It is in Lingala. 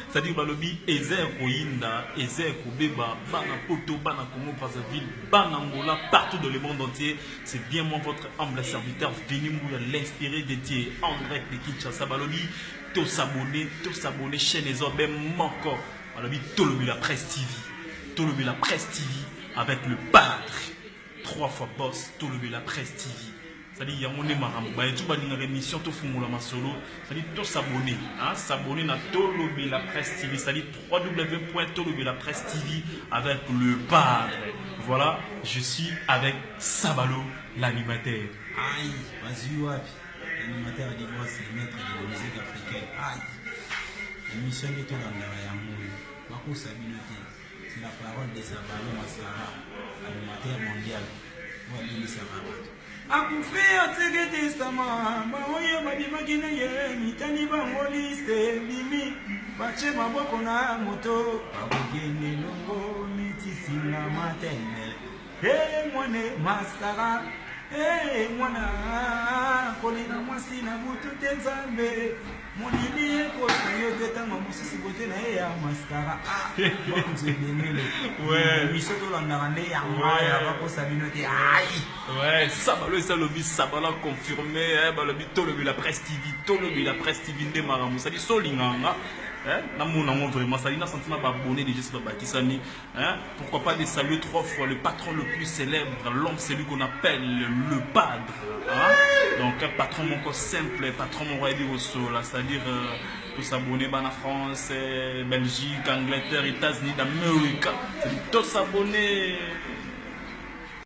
C'est-à-dire balobi ezer koyinda, ezer kobeba, bana poto, bana Congo Brazzaville, bana Angola, partout dans le monde entier. C'est bien moi votre humble serviteur venu mourir l'inspiré de Dieu en grec de Kinshasa balobi. Tous s'abonner chaîne les hommes encore. Balobi Tolobi la Presse TV, Tolobi la Presse TV avec le padre 3 fois boss Tolobi la Presse TV. C'est-à-dire, il y a mon émaram. Il y a une émission tout fumula masolo. C'est-à-dire, tout s'abonner. S'abonner à Tolobi la Presse TV. C'est-à-dire, www.tolobi la Presse TV avec le padre. Voilà, je suis avec Sabalo, l'animateur. Aïe, vas-y, wapi. L'animateur a dit moi, c'est le maître de la musique africaine. Aïe. L'émission est tout dans la Yamoul. Bakou Sabiloté. C'est la parole de Sabalo Mascara, animateur mondial. Voilà, il Sabalo. Akufea tsege testament baoyo babimaki na ye mitani bangoliste bimi bache maboko na moto bakokende longo mitisinga matene mwane maskara mwana kolinga mwasi na butu te nzambe monini ekosa yo te ntango mosusu bote na ye ya maskara bakonzebenele miso tolandaka nde yango ya bakosa bino te ai ouais Sabalo eza lobi Sabalo confirmé balobi Tolobi la Presse TV Tolobi la Presse TV nde maramu sadi solinganga vraiment ça dit sentiment abonné déjà sur Bakisani pourquoi pas de saluer 3 fois le patron le plus célèbre l'homme celui qu'on appelle le padre donc un patron encore simple patron mon roi au sol c'est-à-dire tous s'abonner en France Belgique Angleterre États-Unis d'Amérique tous s'abonner